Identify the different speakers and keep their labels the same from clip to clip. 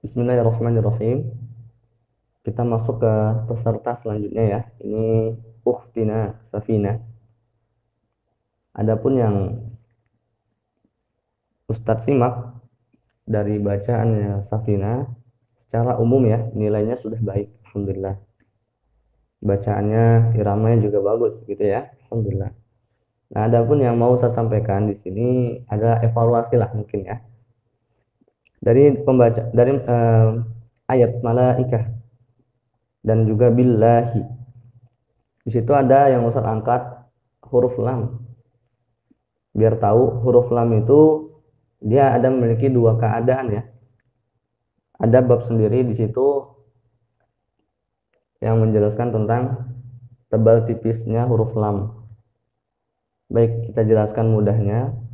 Speaker 1: Bismillahirrahmanirrahim. Kita masuk ke peserta selanjutnya ya. Ini Ukhtina Safina. Adapun yang Ustadz simak dari bacaannya Safina, secara umum ya, nilainya sudah baik. Alhamdulillah. Bacaannya, iramanya juga bagus gitu ya. Alhamdulillah. Nah, adapun yang mau saya sampaikan di sini adalah evaluasi lah mungkin ya. Dari ayat malaikah dan juga billahi. Di situ ada yang Ustadz angkat huruf lam. Biar tahu huruf lam itu dia ada memiliki dua keadaan ya. Ada bab sendiri di situ yang menjelaskan tentang tebal tipisnya huruf lam. Baik, kita jelaskan mudahnya.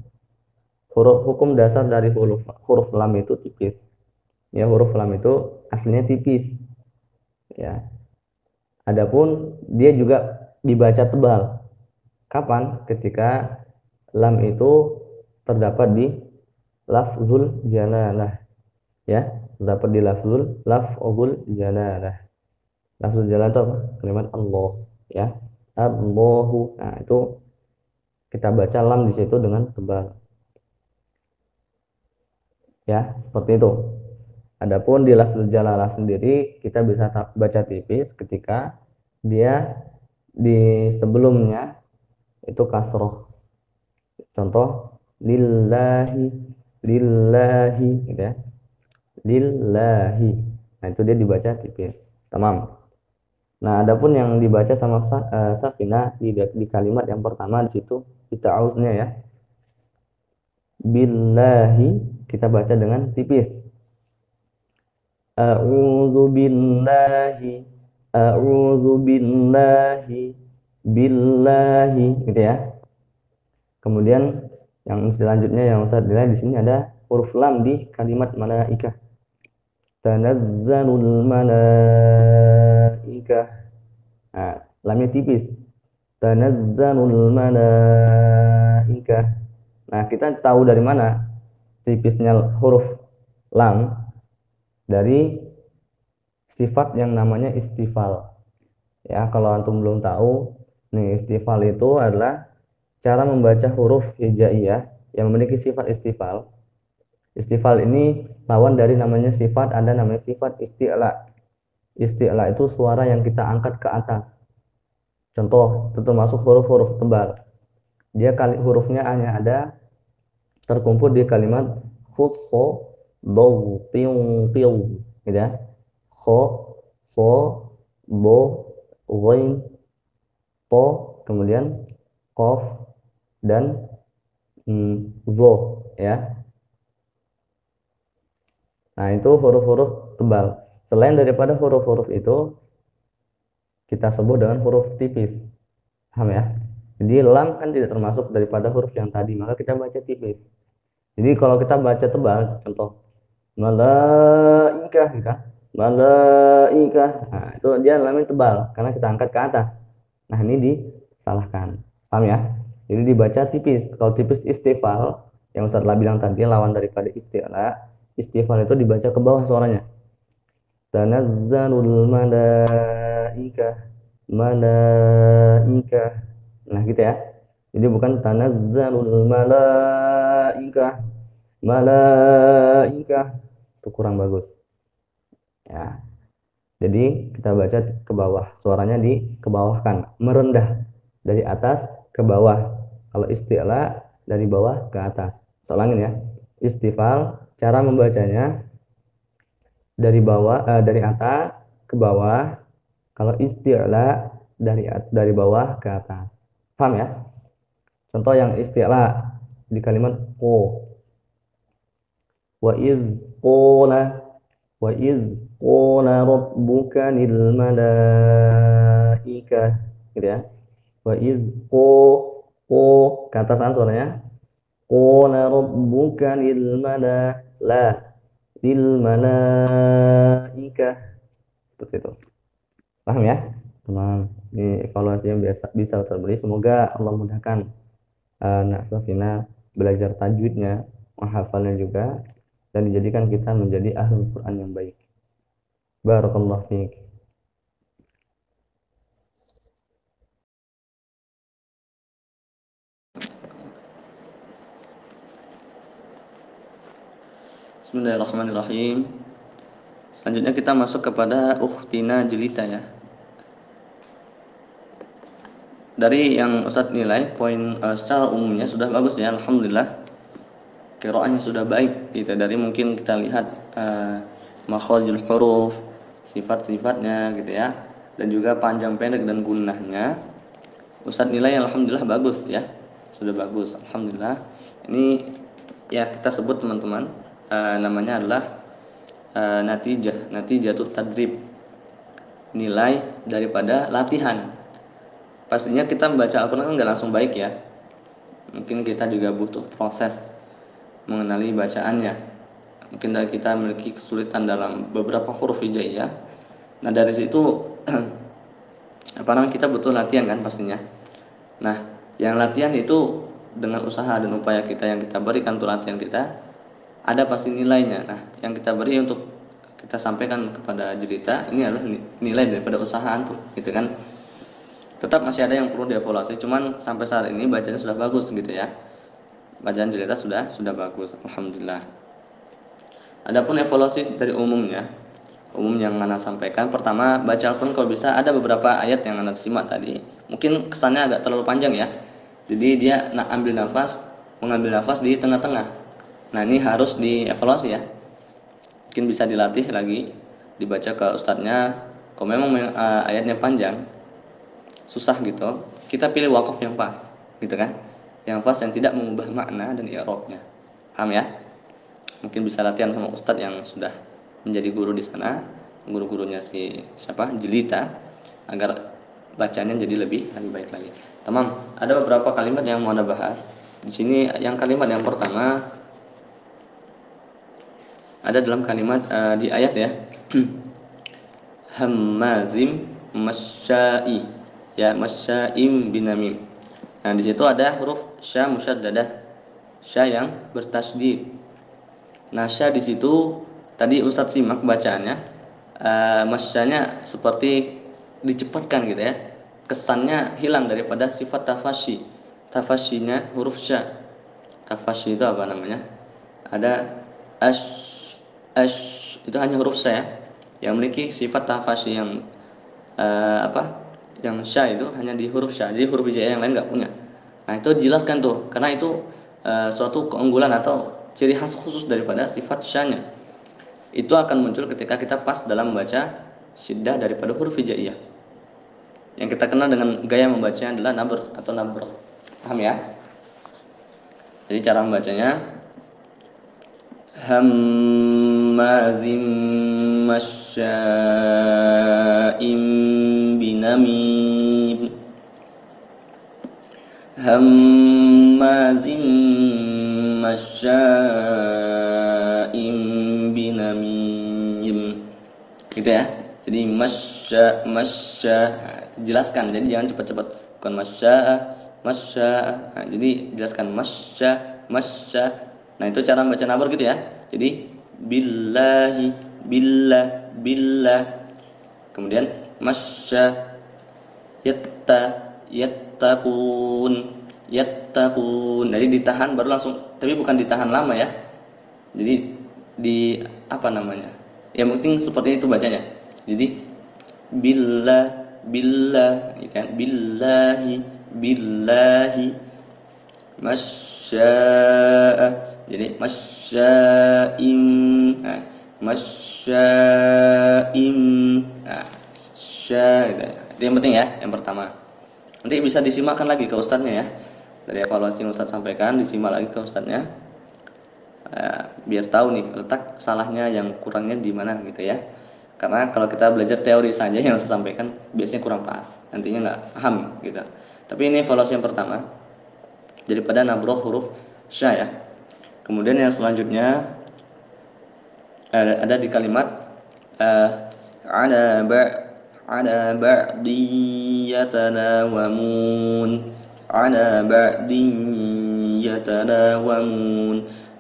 Speaker 1: Huruf hukum dasar dari huruf huruf lam itu tipis. Ya, huruf lam itu aslinya tipis. Ya. Adapun dia juga dibaca tebal. Kapan? Ketika lam itu terdapat di lafzul jalalah. Ya, terdapat di lafzul jalalah. Lafzul jalalah itu apa? Kalimat Allah, ya. Allahu. Nah, itu kita baca lam di situ dengan tebal. Ya, seperti itu. Adapun di lafzul jalalah sendiri kita bisa baca tipis ketika dia di sebelumnya itu kasroh. Contoh lillahi, lillahi gitu ya. Lillahi. Nah, itu dia dibaca tipis. Tamam. Nah, adapun yang dibaca sama Safina di kalimat yang pertama di situ kita ausnya ya. Billahi kita baca dengan tipis. A'udzu billahi, a'udzu billahi, billahi gitu ya. Kemudian yang selanjutnya yang Ustaz nilai di sini ada huruf lam di kalimat malaikah. Tanazzalul malaikah. Nah, lamnya tipis. Tanazzalul malaikah. Nah, kita tahu dari mana tipisnya huruf lam dari sifat yang namanya istifal. Ya, kalau antum belum tahu, nih istifal itu adalah cara membaca huruf hijaiyah yang memiliki sifat istifal. Istifal ini lawan dari namanya sifat, ada namanya sifat isti'la. Isti'la itu suara yang kita angkat ke atas. Contoh, itu termasuk huruf-huruf tebal. Dia hurufnya hanya ada terkumpul di kalimat khusso, dow, tiung, tiung, gitu ya. Kho, so, bo, ghain, po, kemudian kof, dan zo, ya. Nah, itu huruf-huruf tebal. Selain daripada huruf-huruf itu, kita sebut dengan huruf tipis. Paham ya? Jadi lam kan tidak termasuk daripada huruf yang tadi, maka kita baca tipis. Jadi kalau kita baca tebal, contoh malaikah gitu. Malaikah. Nah, itu dia lamnya tebal karena kita angkat ke atas. Nah, ini disalahkan. Paham ya? Jadi dibaca tipis. Kalau tipis istifal yang Ustaz bilang tadi lawan daripada isti'la, istifal itu dibaca ke bawah suaranya. Tanazzalul malaikah, malaikah. Nah, gitu ya. Jadi bukan tanazzalul malaikah, malaikah. Itu kurang bagus. Ya. Jadi kita baca ke bawah, suaranya dikebawahkan, merendah dari atas ke bawah. Kalau isti'la dari bawah ke atas. Soalnya ya. Istifal cara membacanya dari atas ke bawah. Kalau isti'la dari bawah ke atas. Paham ya? Contoh yang isti'la di kalimat qo. Wa iz qala wa iz qala rabbuka lil malaikah gitu ya. Wa iz qo ke atasan suaranya. Qala rabbuka lil malaikah seperti itu. Paham ya? Teman, ini evaluasi yang biasa bisa Ustaz beri. Semoga Allah mudahkan Nak Safina belajar tajwidnya, menghafalnya juga. dan dijadikan kita menjadi ahli Quran yang baik. Barakallahu fiik.
Speaker 2: Bismillahirrahmanirrahim. Selanjutnya kita masuk kepada ukhtina jelita ya. Dari yang Ustadz nilai poin secara umumnya sudah bagus ya, alhamdulillah. Qiraahnya sudah baik gitu. Dari mungkin kita lihat makharijul huruf, sifat-sifatnya gitu ya. Dan juga panjang pendek dan gunnahnya. Ustadz nilai alhamdulillah bagus ya. Sudah bagus, alhamdulillah. Ini ya kita sebut teman-teman namanya adalah natijatut tadrib, nilai daripada latihan. Pastinya kita membaca Al-Quran kan nggak langsung baik ya, mungkin kita juga butuh proses mengenali bacaannya. Mungkin dari kita memiliki kesulitan dalam beberapa huruf hijaiyah. Nah dari situ kita butuh latihan kan pastinya. Nah yang latihan itu dengan usaha dan upaya kita yang kita berikan untuk latihan kita, ada pasti nilainya. Nah yang kita beri untuk kita sampaikan kepada jelita ini adalah nilai daripada usaha antum gitu kan. Tetap masih ada yang perlu dievaluasi, cuman sampai saat ini bacanya sudah bagus gitu ya. Bacaan jelita sudah bagus, alhamdulillah. Adapun evaluasi dari umumnya, umum yang Ana sampaikan, pertama baca Al-Quran kalau bisa ada beberapa ayat yang Ana simak tadi, mungkin kesannya agak terlalu panjang ya. Jadi dia mengambil nafas di tengah-tengah. Nah ini harus dievaluasi ya. Mungkin bisa dilatih lagi, dibaca ke ustadznya. Kalau memang ayatnya panjang, susah gitu, kita pilih wakaf yang pas gitu kan, yang pas yang tidak mengubah makna dan i'rabnya. Paham ya? Mungkin bisa latihan sama ustadz yang sudah menjadi guru di sana, guru-gurunya si siapa jelita, agar bacanya jadi lebih baik lagi. Tamam, ada beberapa kalimat yang mau Anda bahas di sini. Yang kalimat yang pertama ada dalam kalimat di ayat ya. Hammazim masyai ya, masya'im binamim. Nah di situ ada huruf sya musyaddadah, sya yang bertasydid. Nah sya di situ tadi Ustadz simak bacaannya, masyanya seperti dicepatkan gitu ya, kesannya hilang daripada sifat tafasyi. Tafasyinya huruf sya. Tafasyi itu apa namanya? Ada ash itu hanya huruf sya ya, yang memiliki sifat tafasyi yang yang sya itu hanya di huruf sya, jadi huruf hijaiyah yang lain nggak punya. Nah itu dijelaskan tuh, karena itu suatu keunggulan atau ciri khas khusus daripada sifat syanya. Itu akan muncul ketika kita pas dalam membaca syiddah daripada huruf hijaiyah. Yang kita kenal dengan gaya membacanya adalah nabr atau nabr. Paham ya? Jadi cara membacanya hammazim masya'im binamim, hammazim masya'im binamim gitu ya. Jadi masya jelaskan, jadi jangan cepat-cepat, bukan masya. Nah, jadi jelaskan masya. Nah itu cara membaca nabur gitu ya. Jadi billahi, billah. Kemudian masya, yattaqun. Jadi ditahan baru langsung, tapi bukan ditahan lama ya. Jadi di ya mungkin seperti itu bacanya. Jadi billah gitu kan, billahi masya'a, jadi masya'im, masya'im, gitu. Itu yang penting ya, yang pertama. Nanti bisa disimakkan lagi ke ustadznya ya, dari evaluasi yang ustadz sampaikan disimak lagi ke ustadznya, biar tahu nih letak salahnya, yang kurangnya di mana gitu ya. Karena kalau kita belajar teori saja yang saya sampaikan biasanya kurang pas, nantinya nggak paham gitu. Tapi ini evaluasi yang pertama daripada nabroh huruf sya ya. Kemudian yang selanjutnya ada di kalimat ada ba'di yatanawamun.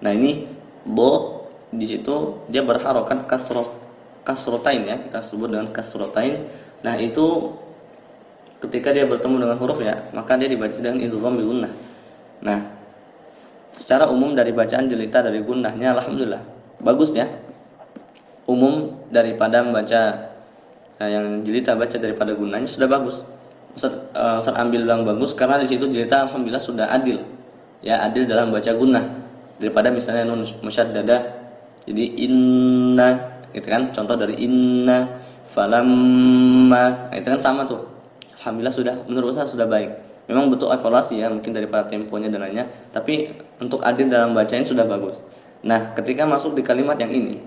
Speaker 2: Nah ini bo di situ dia berharokat kasrotain ya, kita sebut dengan kasrotain. Nah itu ketika dia bertemu dengan huruf ya, maka dia dibaca dengan idgham bi gunnah. Nah secara umum dari bacaan jelita dari gunnahnya alhamdulillah bagus ya, umum daripada membaca yang jelita baca daripada gunnahnya sudah bagus. Ustaz ambil bilang bagus karena di situ jelita alhamdulillah sudah adil ya, adil dalam baca gunnah daripada misalnya nun musyaddadah jadi inna gitu kan, contoh dari inna falamma, nah, itu kan sama tuh. Alhamdulillah sudah, menurut saya sudah baik. Memang butuh evaluasi ya, mungkin daripada temponya dan lainnya, tapi untuk adil dalam bacaan sudah bagus. Nah ketika masuk di kalimat yang ini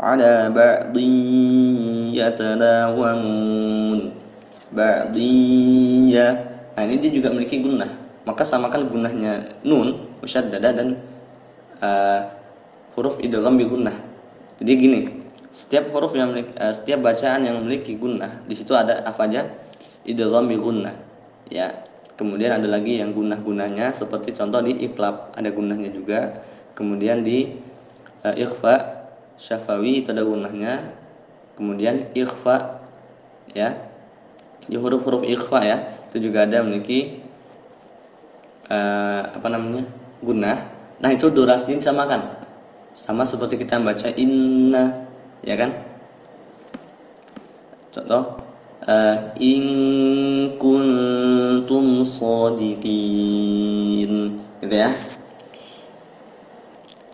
Speaker 2: ada ba'di yatanawamun ba'diyah, nah ini dia juga memiliki gunnah, maka samakan gunnahnya nun musyaddadah dan huruf idgham bi gunnah. Jadi gini, setiap huruf yang memiliki, setiap bacaan yang memiliki gunnah di situ ada apa aja, idgham bi gunnah ya. Kemudian ada lagi yang gunnah-gunnahnya seperti contoh di iqlab ada gunnahnya juga. Kemudian di ikhfa syafawi itu ada gunnahnya. Kemudian ikhfa ya, di huruf-huruf ikhfa ya itu juga ada memiliki gunnah. Nah itu durasinya disamakan, sama seperti kita membaca inna ya kan. Contoh in kuntum shadiqin gitu ya,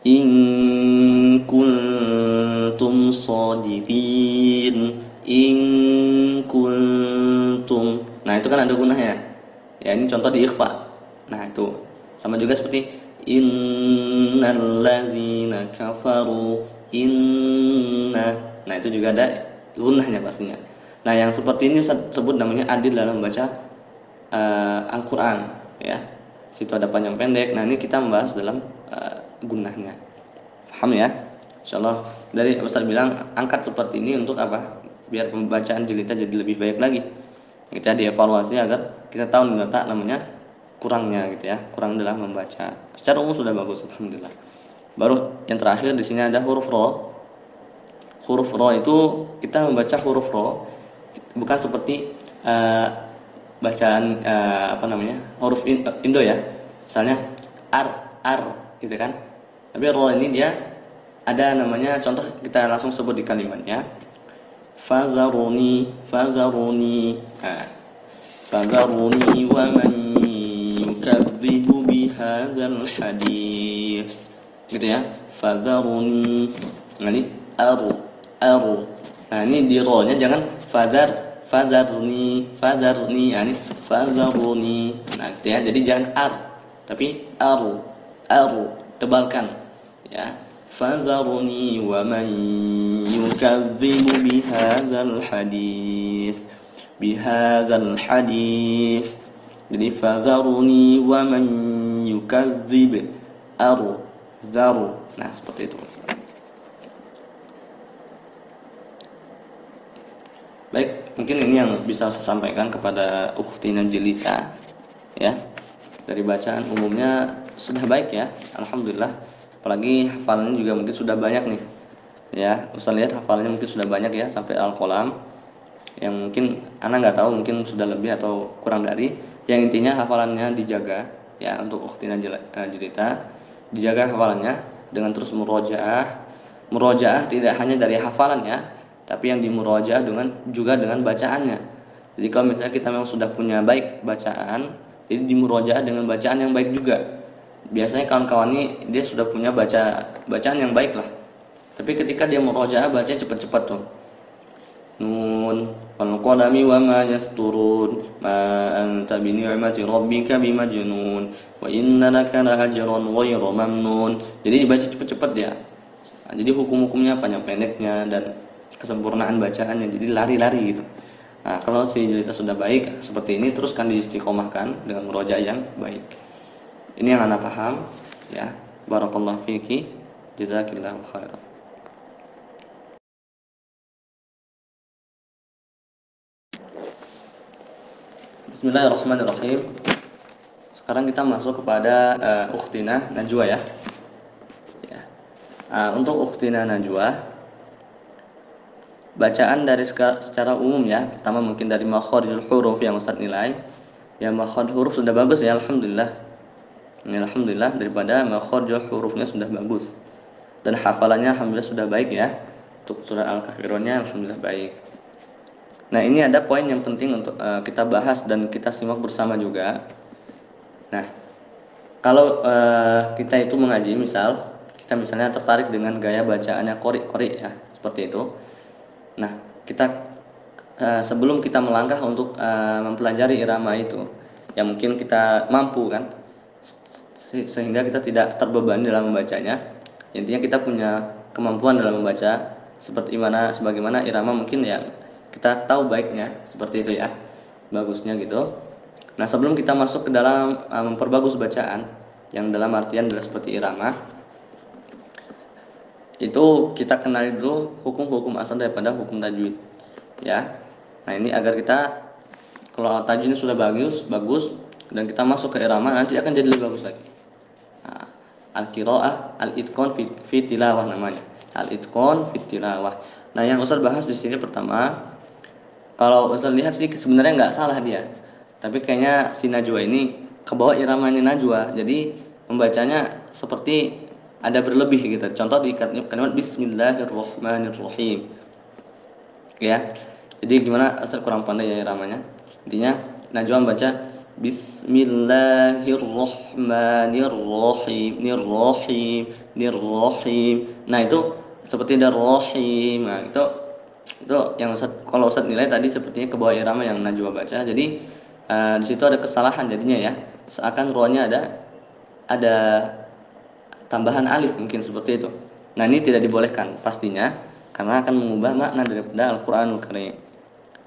Speaker 2: in kuntum shadiqin, in kuntum, nah itu kan ada gunnahnya ya, ini contoh di ikhfa. Nah itu sama juga seperti innalladzina kafaru inna, nah itu juga ada gunnahnya pastinya. Nah yang seperti ini sebut namanya adil dalam membaca Al-Quran ya, situ ada panjang pendek. Nah ini kita membahas dalam gunnahnya, paham ya? Insyaallah dari Ustaz bilang angkat seperti ini untuk apa? Biar pembacaan jelita jadi lebih baik lagi, kita dievaluasi agar kita tahu ternyata namanya kurangnya gitu ya, kurang dalam membaca. Secara umum sudah bagus alhamdulillah. Baru yang terakhir di sini ada huruf ro. Huruf ro itu kita membaca huruf ro bukan seperti bacaan huruf Indo ya, misalnya ar gitu kan. Tapi ro ini dia ada namanya, contoh kita langsung sebut di kalimatnya fazaruni fazaruni wa man yukadzibu bihadzal hadits gitu ya, fazaruni. Nah ini aru, nah ini di ro nya jangan fazarni, nah ini fazaruni, nah gitu ya. Jadi jangan ar tapi aru, tebalkan ya, fazaruni wa man yukadzibu bihadzal hadits, jadi fazaruni wa man yukadzib zaru, nah seperti itu. Baik, mungkin ini yang bisa saya sampaikan kepada ukhtina jelita ya. Dari bacaan umumnya sudah baik ya, alhamdulillah. Apalagi hafalannya juga mungkin sudah banyak nih ya. Ustaz lihat hafalannya mungkin sudah banyak ya, sampai Al-Qalam. Yang mungkin ana nggak tahu, mungkin sudah lebih atau kurang dari. Yang intinya hafalannya dijaga ya, untuk ukhtina jelita dijaga hafalannya dengan terus murojaah tidak hanya dari hafalannya, tapi yang dimurojaah juga dengan bacaannya. Jadi kalau misalnya kita memang sudah punya baik bacaan, jadi dimurojaah dengan bacaan yang baik juga. Biasanya kawan-kawan ini dia sudah punya bacaan yang baik lah, tapi ketika dia murojaah bacanya cepat-cepat tuh. Nun wal qalami wa ma yasturun ma anta bi ni'mati rabbika bimajnun wa inna laka la ajran ghayra mamnun. Jadi dibaca cepat-cepat dia. Nah, jadi hukum-hukumnya panjang pendeknya dan kesempurnaan bacaannya, jadi lari-lari gitu. Nah, kalau si jelita sudah baik seperti ini, teruskan diistiqomahkan dengan murojaah yang baik. Ini yang Anda paham ya. Barakallahu fiki, jazakillahu khairan. Bismillahirrahmanirrahim. Sekarang kita masuk kepada ukhtina Najwa ya. Untuk ukhtina najwa, bacaan dari secara umum ya. Pertama mungkin dari makharijul huruf yang Ustaz nilai. Ya makhraj huruf sudah bagus ya, alhamdulillah. Ini alhamdulillah daripada makharijul hurufnya sudah bagus. Dan hafalannya alhamdulillah sudah baik ya. Untuk surah Al-Kafirunnya alhamdulillah baik. Nah, ini ada poin yang penting untuk kita bahas dan kita simak bersama juga. Nah, kalau kita itu mengaji, kita misalnya tertarik dengan gaya bacaannya qori ya, seperti itu. Nah, kita sebelum kita melangkah untuk mempelajari irama itu, ya mungkin kita mampu kan, sehingga kita tidak terbebani dalam membacanya. Intinya kita punya kemampuan dalam membaca sebagaimana irama mungkin ya kita tahu baiknya seperti itu ya, bagusnya gitu. Nah, sebelum kita masuk ke dalam memperbagus bacaan yang dalam artian adalah seperti irama, itu kita kenali dulu hukum-hukum asal daripada hukum tajwid ya. Nah, ini agar kita kalau tajwid sudah bagus dan kita masuk ke irama, nanti akan jadi lebih bagus lagi. Nah, al-qiraah al-itqan fi tilawah namanya, al-itqan fi tilawah. Nah, yang Ustaz bahas di sini pertama, kalau Ustaz lihat sih sebenarnya nggak salah dia, tapi kayaknya si najwa ini kebawa iramanya najwa, jadi membacanya seperti ada berlebih gitu. Contoh di kalimat Bismillahirrahmanirrahim ya. Jadi gimana, asal kurang pandai ya iramanya. Intinya najwa membaca Bismillahirrahmanirrahim nirrahim. Nah, itu seperti ada rohim. Nah, itu yang kalau Ustaz nilai tadi sepertinya ke bawah irama yang najwa baca. Jadi di situ ada kesalahan jadinya ya. Seakan rohnya ada tambahan alif mungkin seperti itu. Nah, ini tidak dibolehkan pastinya karena akan mengubah makna daripada Al-Qur'anul Karim.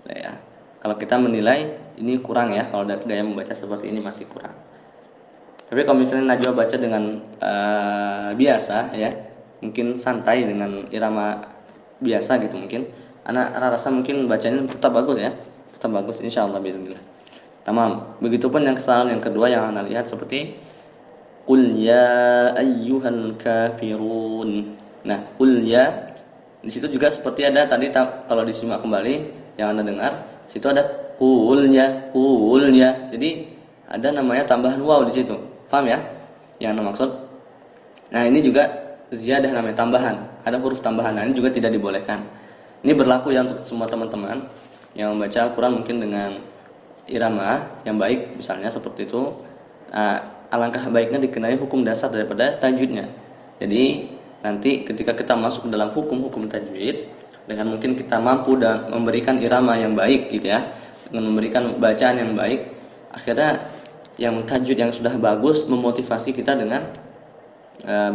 Speaker 2: Nah, ya. Kalau kita menilai ini kurang ya, kalau gaya membaca seperti ini masih kurang. Tapi kalau misalnya najwa baca dengan biasa ya, mungkin santai dengan irama biasa gitu, mungkin anak rasa mungkin bacanya tetap bagus ya, tetap bagus insyaallah bismillah. Tamam. Begitupun yang kesalahan yang kedua yang Anda lihat seperti Qul ya ayyuhal kafirun. Nah, qul ya di situ juga seperti ada tadi kalau disimak kembali yang Anda dengar, situ ada qul ya. Jadi ada namanya tambahan waw di situ. Paham ya? Yang Anda maksud? Nah, ini juga ziyadah namanya tambahan. Ada huruf tambahan. Nah, ini juga tidak dibolehkan. Ini berlaku ya untuk semua teman-teman yang membaca Al-Qur'an mungkin dengan irama yang baik misalnya seperti itu. Alangkah baiknya dikenali hukum dasar daripada tajwidnya. Jadi nanti ketika kita masuk ke dalam hukum-hukum tajwid, dengan mungkin kita mampu dan memberikan irama yang baik gitu ya, dengan memberikan bacaan yang baik, akhirnya yang tajwid yang sudah bagus memotivasi kita dengan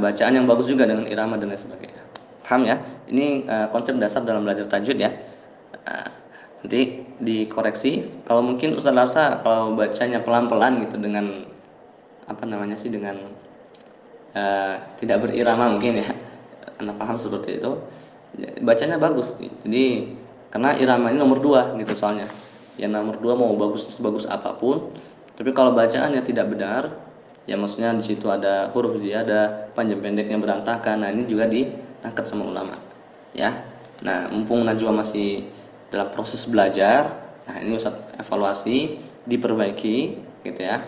Speaker 2: bacaan yang bagus juga dengan irama dan lain sebagainya. Paham ya? Ini konsep dasar dalam belajar tajwid ya. Nanti dikoreksi kalau mungkin Ustaz rasa kalau bacanya pelan-pelan gitu dengan dengan tidak berirama mungkin ya, Anda paham seperti itu, bacanya bagus. Jadi karena irama ini nomor 2 gitu soalnya. Yang nomor 2 mau sebagus apapun, tapi kalau bacaannya tidak benar, ya maksudnya di situ ada huruf ziyadah, panjang pendeknya berantakan. Nah, ini juga diangkat sama ulama. Ya. Nah, mumpung najwa masih dalam proses belajar, nah ini Ustaz evaluasi, diperbaiki gitu ya.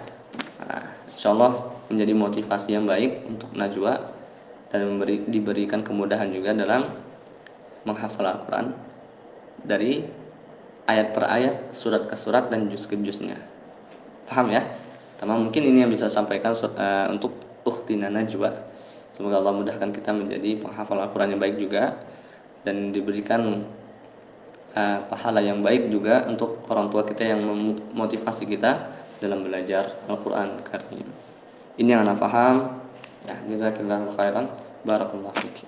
Speaker 2: Nah, insyaallah menjadi motivasi yang baik untuk najwa dan diberikan kemudahan juga dalam menghafal Al-Qur'an dari ayat per ayat, surat ke surat dan juz ke juznya. Paham ya? Mungkin ini yang bisa sampaikan untuk ukhtina najwa. Semoga Allah mudahkan kita menjadi penghafal Al-Qur'an yang baik juga dan diberikan pahala yang baik juga untuk orang tua kita yang memotivasi kita dalam belajar Al-Qur'an Karim. Ini yang Anda paham. Ya, jazakallahu khairan. Barakallahu fiik.